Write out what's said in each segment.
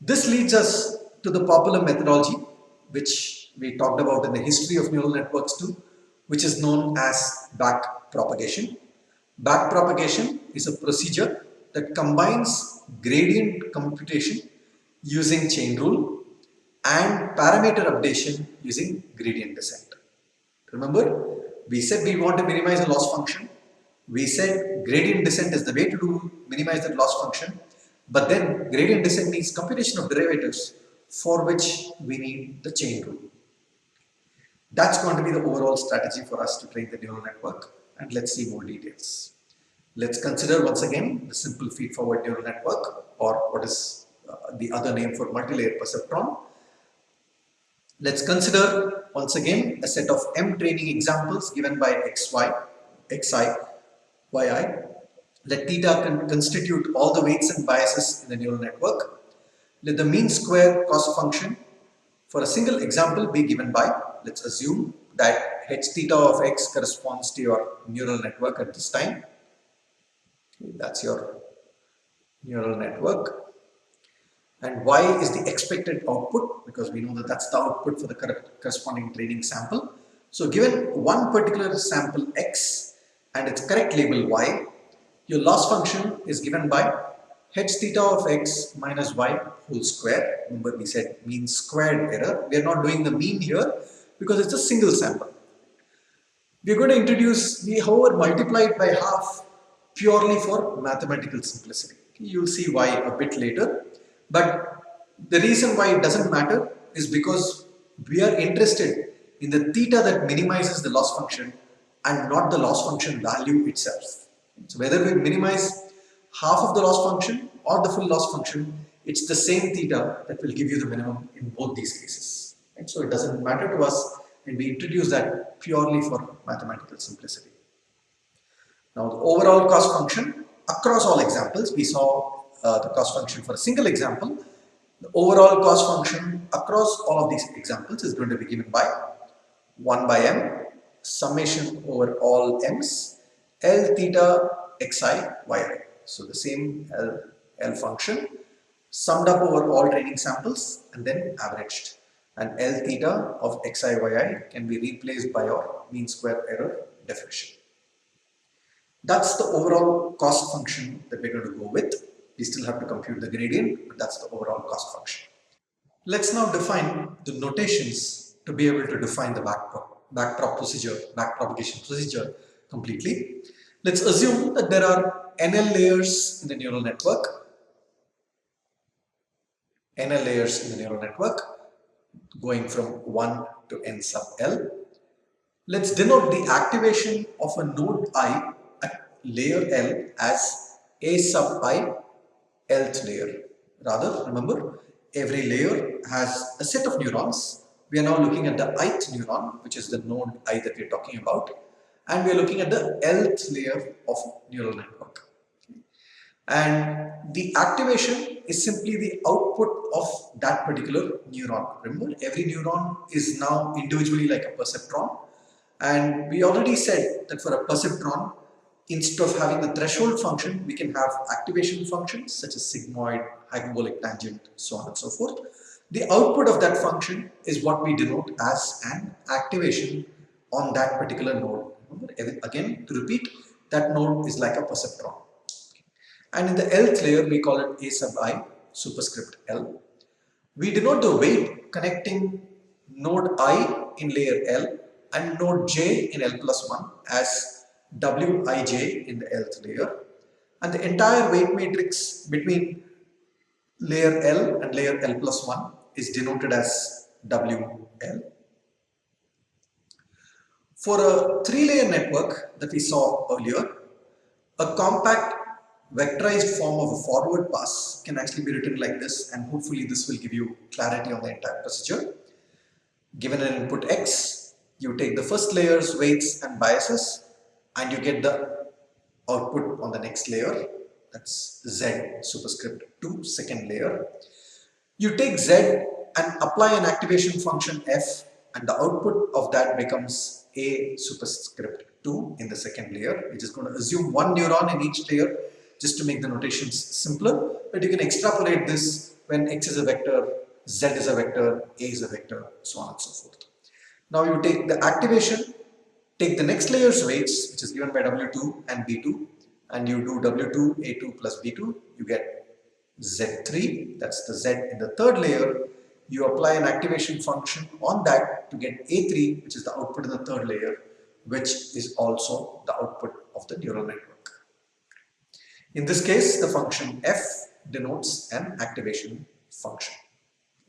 This leads us to the popular methodology which we talked about in the history of neural networks too, which is known as backpropagation. Backpropagation is a procedure that combines gradient computation using chain rule and parameter updation using gradient descent. Remember, we said we want to minimize a loss function. We said gradient descent is the way to minimize that loss function. But then gradient descent needs computation of derivatives for which we need the chain rule. That's going to be the overall strategy for us to train the neural network. And let's see more details. Let's consider once again the simple feedforward neural network, or what is the other name for multi-layer perceptron. Let's consider once again a set of M training examples given by xy, xi, yi. Let theta constitute all the weights and biases in the neural network. Let the mean square cost function for a single example be given by, let's assume that h theta of x corresponds to your neural network at this time. Okay, that's your neural network. And y is the expected output, because we know that that's the output for the corresponding training sample. So given one particular sample x and its correct label y, your loss function is given by h theta of x minus y whole square. Remember, we said mean squared error. We are not doing the mean here because it's a single sample. We are going to introduce, we however multiply it by half purely for mathematical simplicity. You'll see why a bit later. But the reason why it doesn't matter is because we are interested in the theta that minimizes the loss function and not the loss function value itself. So whether we minimize half of the loss function or the full loss function, it's the same theta that will give you the minimum in both these cases. And so it doesn't matter to us, and we introduce that purely for mathematical simplicity. Now the overall cost function across all examples, we saw the cost function for a single example. The overall cost function across all of these examples is going to be given by 1 by m summation over all m's L theta xi yi. So the same L function summed up over all training samples and then averaged. And L theta of xi yi can be replaced by your mean square error definition. That's the overall cost function that we're going to go with. We still have to compute the gradient, but that's the overall cost function. Let's now define the notations to be able to define the backpropagation procedure completely. Let's assume that there are NL layers in the neural network. NL layers in the neural network going from 1 to n sub L. Let's denote the activation of a node I at layer L as A sub I Lth layer. Rather, remember, every layer has a set of neurons. We are now looking at the ith neuron, which is the node I that we are talking about, and we are looking at the Lth layer of neural network. And the activation is simply the output of that particular neuron. Remember, every neuron is now individually like a perceptron, and we already said that for a perceptron, instead of having the threshold function, we can have activation functions such as sigmoid, hyperbolic tangent, so on and so forth. The output of that function is what we denote as an activation on that particular node. Remember, again, to repeat, that node is like a perceptron. And in the Lth layer, we call it A sub I superscript L. We denote the weight connecting node I in layer L and node J in L plus 1 as Wij in the Lth layer, and the entire weight matrix between layer L and layer L plus 1 is denoted as WL. For a 3-layer network that we saw earlier, a compact vectorized form of a forward pass can actually be written like this, and hopefully this will give you clarity on the entire procedure. Given an input X, you take the first layer's weights and biases, and you get the output on the next layer, that's Z superscript 2, second layer. You take Z and apply an activation function F, and the output of that becomes A superscript 2 in the second layer, which is going to assume one neuron in each layer just to make the notations simpler, but you can extrapolate this when x is a vector, z is a vector, a is a vector, so on and so forth. Now you take the activation, take the next layer's weights, which is given by W2 and B2, and you do W2, A2 plus B2, you get Z3, that's the Z in the third layer. You apply an activation function on that to get A3, which is the output in the third layer, which is also the output of the neural network. In this case, the function f denotes an activation function,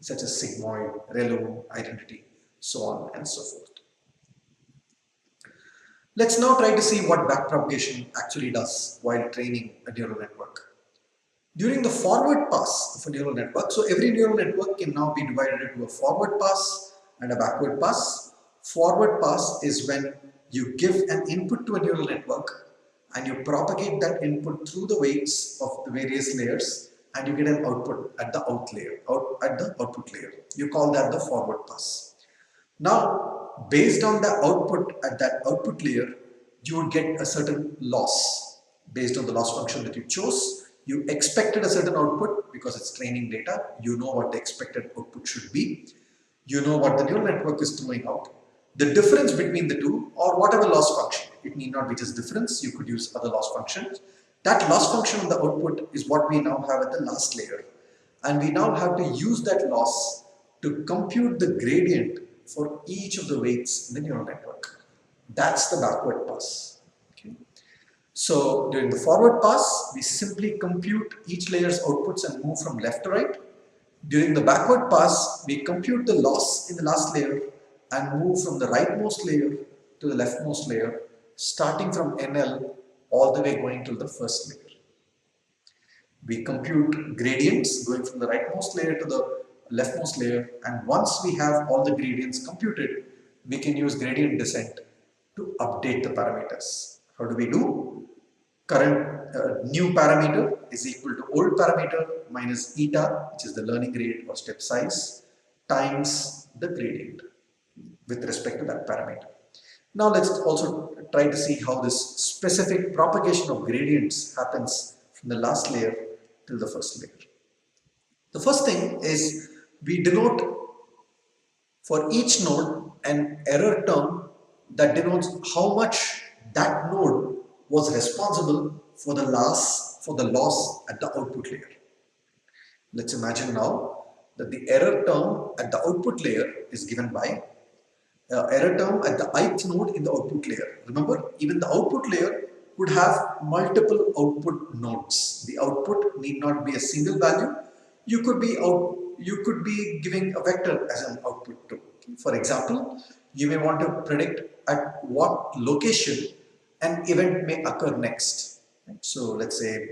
such as sigmoid, ReLU, identity, so on and so forth. Let's now try to see what backpropagation actually does while training a neural network. During the forward pass of a neural network, so every neural network can now be divided into a forward pass and a backward pass. Forward pass is when you give an input to a neural network and you propagate that input through the weights of the various layers and you get an output at the output layer. You call that the forward pass. Now, based on the output at that output layer, you would get a certain loss based on the loss function that you chose. You expected a certain output because it's training data. You know what the expected output should be. You know what the neural network is throwing out. The difference between the two, or whatever loss function, it need not be just difference, you could use other loss functions. That loss function of the output is what we now have at the last layer. And we now have to use that loss to compute the gradient for each of the weights in the neural network. That's the backward pass. Okay. So during the forward pass, we simply compute each layer's outputs and move from left to right. During the backward pass, we compute the loss in the last layer and move from the rightmost layer to the leftmost layer, starting from NL all the way going to the first layer. We compute gradients going from the rightmost layer to the leftmost layer, and once we have all the gradients computed, we can use gradient descent to update the parameters. How do we do? Current new parameter is equal to old parameter minus eta, which is the learning rate or step size, times the gradient with respect to that parameter. Now let's also try to see how this specific propagation of gradients happens from the last layer till the first layer. The first thing is we denote for each node an error term that denotes how much that node was responsible for the loss at the output layer. Let's imagine now that the error term at the output layer is given by error term at the ith node in the output layer. Remember, even the output layer could have multiple output nodes. The output need not be a single value. You could be giving a vector as an output too. For example, you may want to predict at what location an event may occur next. So let's say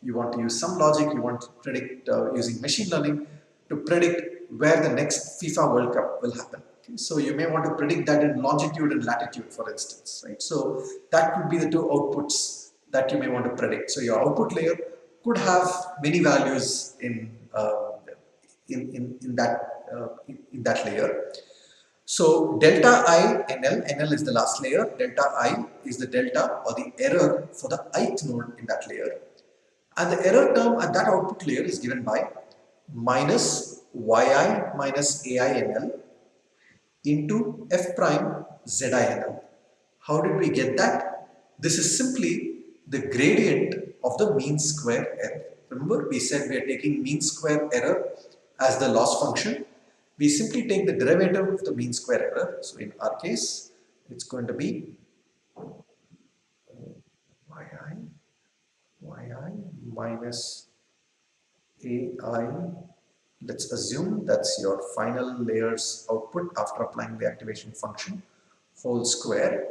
you want to use some logic, you want to predict using machine learning to predict where the next FIFA World Cup will happen. Okay? So you may want to predict that in longitude and latitude, for instance. Right? So that could be the two outputs that you may want to predict. So your output layer could have many values in that layer. So delta I NL is the last layer, delta I is the delta or the error for the ith node in that layer, and the error term at that output layer is given by minus yi minus ai NL into f prime zi NL. How did we get that? This is simply the gradient of the mean square error. Remember, we said we are taking mean square error as the loss function. We simply take the derivative of the mean square error. So in our case, it's going to be yi minus ai. Let's assume that's your final layer's output after applying the activation function, whole square.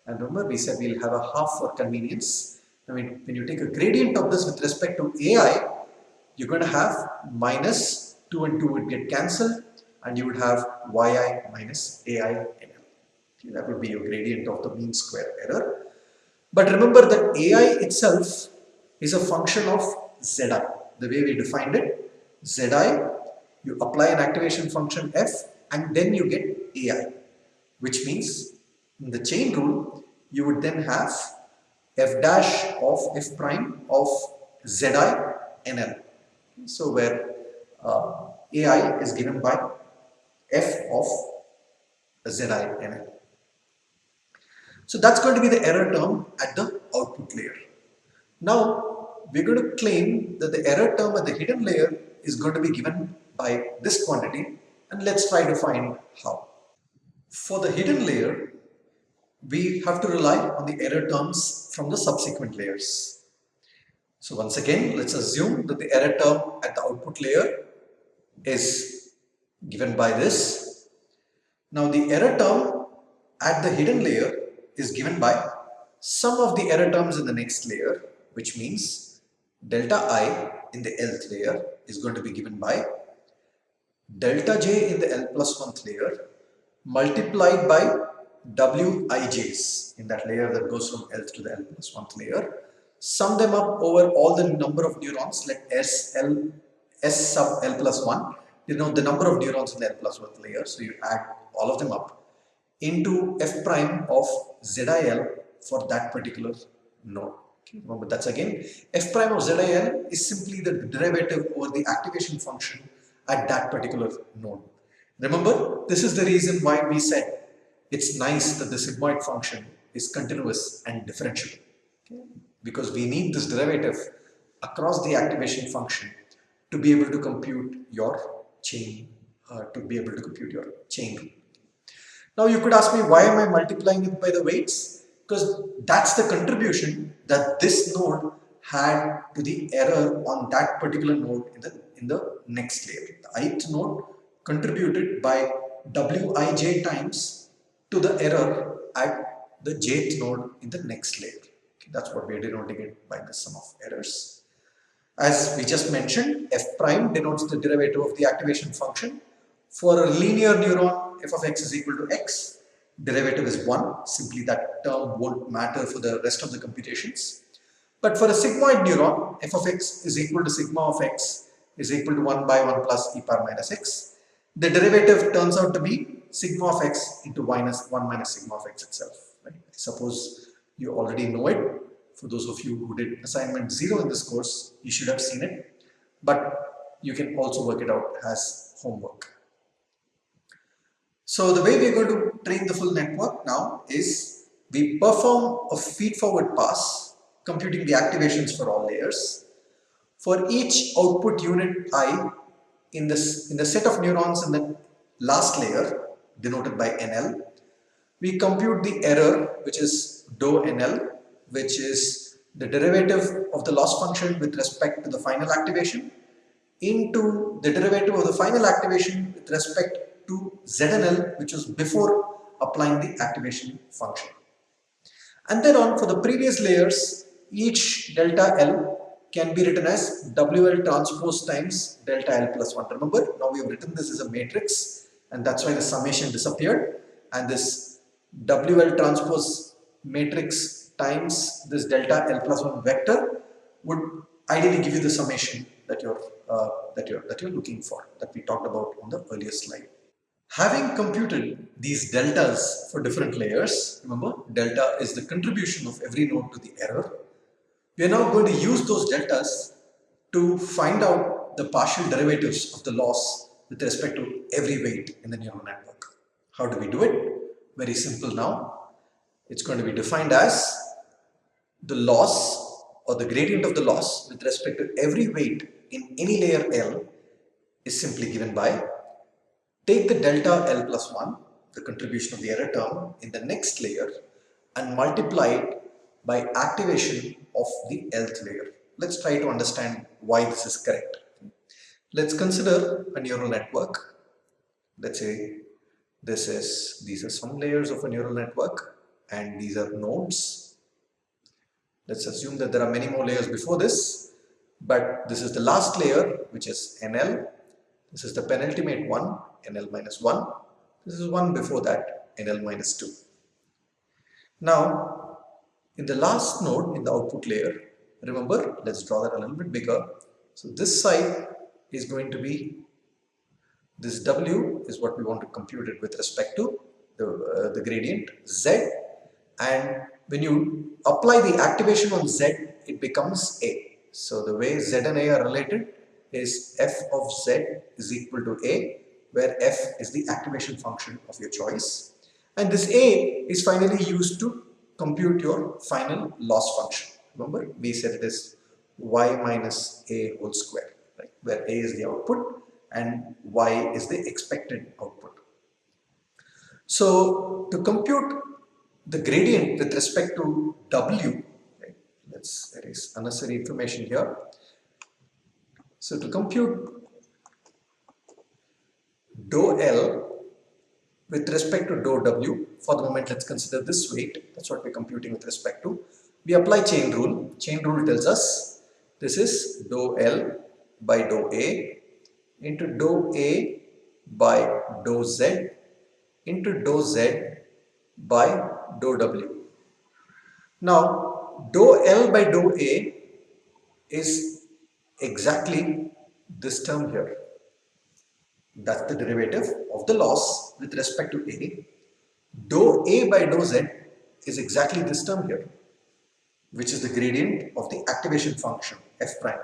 And remember, we said we'll have a half for convenience. I mean, when you take a gradient of this with respect to ai, you're going to have minus 2 and 2 would get cancelled, and you would have yi minus ai NL. Okay, that would be your gradient of the mean square error. But remember that ai itself is a function of zi. The way we defined it, zi, you apply an activation function f and then you get ai, which means in the chain rule you would then have f dash of f prime of zi NL. So where AI is given by f of ZINL. So that's going to be the error term at the output layer. Now we're going to claim that the error term at the hidden layer is going to be given by this quantity, and let's try to find how. For the hidden layer, we have to rely on the error terms from the subsequent layers. So once again, let's assume that the error term at the output layer is given by this. Now the error term at the hidden layer is given by sum of the error terms in the next layer, which means delta I in the Lth layer is going to be given by delta J in the L plus 1th layer multiplied by Wij's in that layer that goes from Lth to the L plus 1th layer. Sum them up over all the number of neurons, let S sub L plus 1 denote the number of neurons in the L plus 1th layer. So you add all of them up into f prime of ZIL for that particular node. Okay, remember that's again f prime of ZIL is simply the derivative over the activation function at that particular node. Remember, this is the reason why we said it's nice that the sigmoid function is continuous and differentiable. Okay? Because we need this derivative across the activation function to be able to compute your chain, rule. Now you could ask me, why am I multiplying it by the weights? Because that's the contribution that this node had to the error on that particular node in the next layer. The ith node contributed by Wij times to the error at the jth node in the next layer. Okay, that's what we are denoting it by the sum of errors. As we just mentioned, f prime denotes the derivative of the activation function. For a linear neuron, f of x is equal to x, derivative is 1, simply that term won't matter for the rest of the computations. But for a sigmoid neuron, f of x is equal to sigma of x is equal to 1 by 1 plus e power minus x. The derivative turns out to be sigma of x into 1 minus sigma of x itself. Right? Suppose you already know it. For those of you who did assignment 0 in this course, you should have seen it. But you can also work it out as homework. So the way we are going to train the full network now is we perform a feed-forward pass, computing the activations for all layers. For each output unit I in the set of neurons in the last layer, denoted by NL, we compute the error, which is dou NL, which is the derivative of the loss function with respect to the final activation, into the derivative of the final activation with respect to ZNL, which was before applying the activation function. And then on, for the previous layers, each delta L can be written as WL transpose times delta L plus 1. Remember, now we have written this as a matrix, and that's why the summation disappeared. And this WL transpose matrix times this delta L plus 1 vector would ideally give you the summation that you're looking for, that we talked about on the earlier slide. Having computed these deltas for different layers, remember delta is the contribution of every node to the error. We are now going to use those deltas to find out the partial derivatives of the loss with respect to every weight in the neural network. How do we do it? Very simple now. It's going to be defined as the loss or the gradient of the loss with respect to every weight in any layer L is simply given by take the delta L plus 1, the contribution of the error term in the next layer, and multiply it by activation of the Lth layer. Let's try to understand why this is correct. Let's consider a neural network. Let's say these are some layers of a neural network and these are nodes. Let's assume that there are many more layers before this, but this is the last layer, which is NL. This is the penultimate one, NL minus 1. This is one before that, NL minus 2. Now, in the last node in the output layer, remember, let's draw that a little bit bigger. So this side is going to be, this W is what we want to compute it with respect to the gradient Z, and when you apply the activation on Z, it becomes A. So the way Z and A are related, is f of z is equal to a, where f is the activation function of your choice. And this a is finally used to compute your final loss function. Remember, we said it is y minus a whole square, right? Where a is the output and y is the expected output. So to compute the gradient with respect to w, right, there is unnecessary information here. So to compute dou L with respect to dou W, for the moment let's consider this weight, that's what we're computing with respect to. We apply chain rule. Chain rule tells us this is dou L by dou A into dou A by dou Z into dou Z by dou W. Now dou L by dou A is exactly this term here. That's the derivative of the loss with respect to A. Dou A by dou Z is exactly this term here, which is the gradient of the activation function f prime.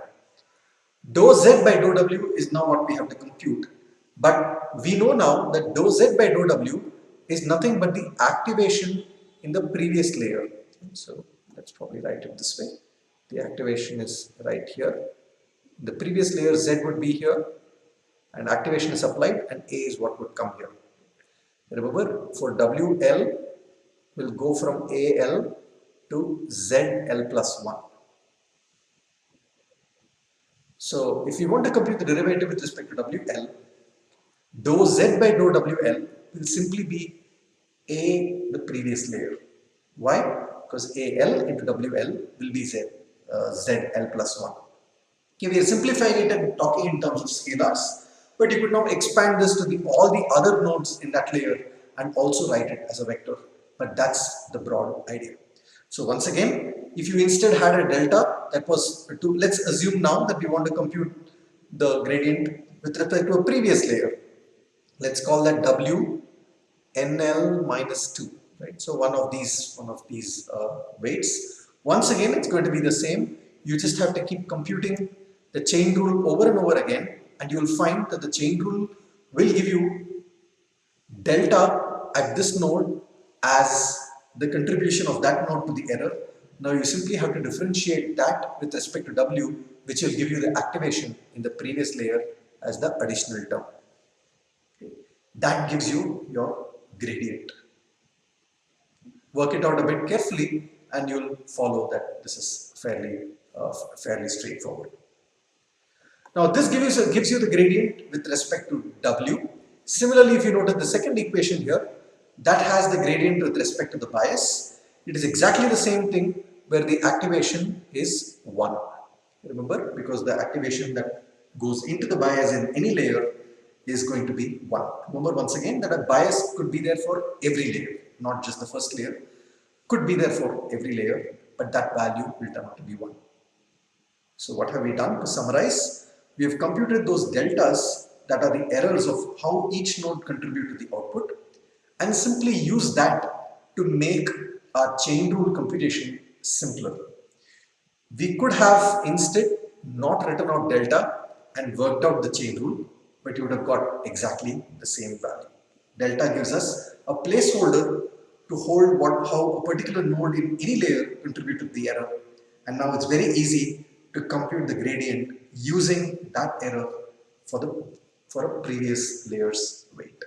Dou Z by dou W is now what we have to compute, but we know now that dou Z by dou W is nothing but the activation in the previous layer. So let's probably write it this way. The activation is right here. The previous layer Z would be here, and activation is applied, and A is what would come here. Remember, for WL will go from AL to ZL plus 1. So if you want to compute the derivative with respect to WL, dou Z by dou WL will simply be A, the previous layer. Why? Because AL into WL will be ZL plus 1. Okay, we are simplifying it and talking in terms of scalars, but you could now expand this to all the other nodes in that layer and also write it as a vector. But that's the broad idea. So once again, if you instead had a delta that was to, let's assume now that we want to compute the gradient with respect to a previous layer. Let's call that W NL minus 2, right? So one of these weights. Once again, it's going to be the same. You just have to keep computing the chain rule over and over again, and you will find that the chain rule will give you delta at this node as the contribution of that node to the error. Now you simply have to differentiate that with respect to W, which will give you the activation in the previous layer as the additional term. Okay. That gives you your gradient. Work it out a bit carefully and you'll follow that this is fairly straightforward. Now this gives you the gradient with respect to W. Similarly, if you notice the second equation here, that has the gradient with respect to the bias. It is exactly the same thing where the activation is 1. Remember, because the activation that goes into the bias in any layer is going to be 1. Remember once again that a bias could be there for every layer, not just the first layer. Could be there for every layer, but that value will turn out to be 1. So what have we done? To summarize, we have computed those deltas that are the errors of how each node contribute to the output, and simply use that to make our chain rule computation simpler. We could have instead not written out delta and worked out the chain rule, but you would have got exactly the same value. Delta gives us a placeholder to hold how a particular node in any layer contributed to the error, and now it's very easy to compute the gradient using that error for a previous layer's weight.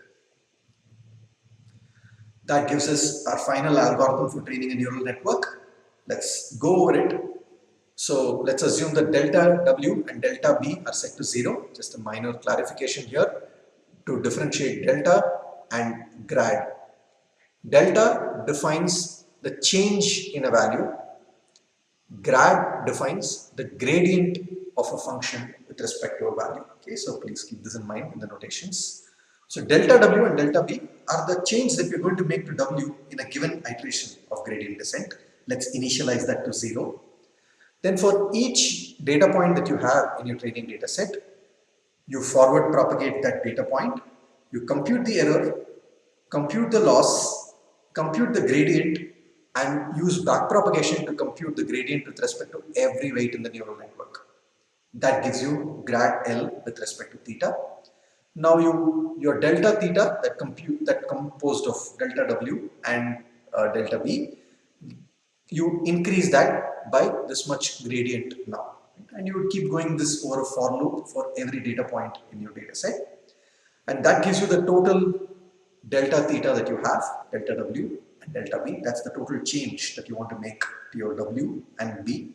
That gives us our final algorithm for training a neural network. Let's go over it. So let's assume that delta W and delta B are set to 0. Just a minor clarification here to differentiate delta and grad. Delta defines the change in a value. Grad defines the gradient of a function with respect to a value. Okay, so please keep this in mind in the notations. So delta W and delta B are the change that we're going to make to W in a given iteration of gradient descent. Let's initialize that to 0. Then for each data point that you have in your training data set, you forward propagate that data point, you compute the error, compute the loss, compute the gradient, and use backpropagation to compute the gradient with respect to every weight in the neural network. That gives you grad L with respect to theta. Now your delta theta that composed of delta W and delta B, you increase that by this much gradient now. And you would keep going this over a for loop for every data point in your data set. And that gives you the total delta theta that you have, delta W and delta B. That's the total change that you want to make to your W and B.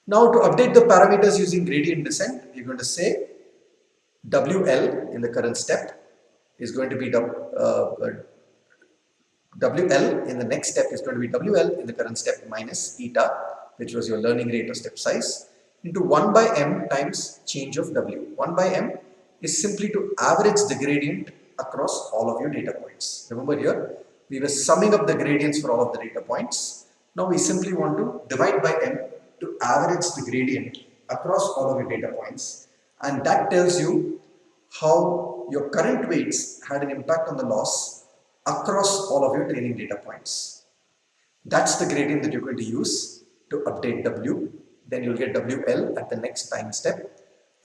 Now to update the parameters using gradient descent, you're going to say WL in the current step is going to be WL in the next step is going to be WL in the current step minus eta, which was your learning rate or step size, into 1 by m times change of W. 1 by m is simply to average the gradient across all of your data points. Remember here, we were summing up the gradients for all of the data points. Now we simply want to divide by m to average the gradient across all of your data points, and that tells you how your current weights had an impact on the loss across all of your training data points. That's the gradient that you're going to use to update W. Then you'll get WL at the next time step,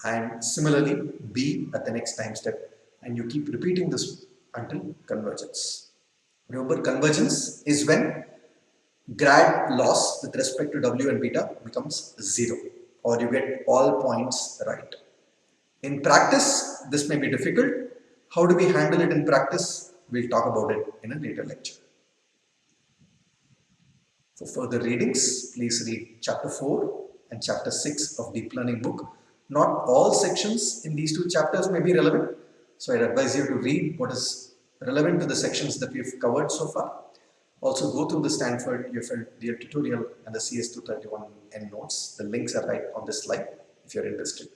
and similarly B at the next time step, and you keep repeating this until convergence. Remember, convergence is when grad loss with respect to W and beta becomes 0, or you get all points right. In practice, this may be difficult. How do we handle it in practice? We'll talk about it in a later lecture. For further readings, please read chapter 4 and chapter 6 of Deep Learning book. Not all sections in these two chapters may be relevant, so I'd advise you to read what is relevant to the sections that we've covered so far. Also go through the Stanford UFL tutorial and the CS231 endnotes. The links are right on this slide if you're interested.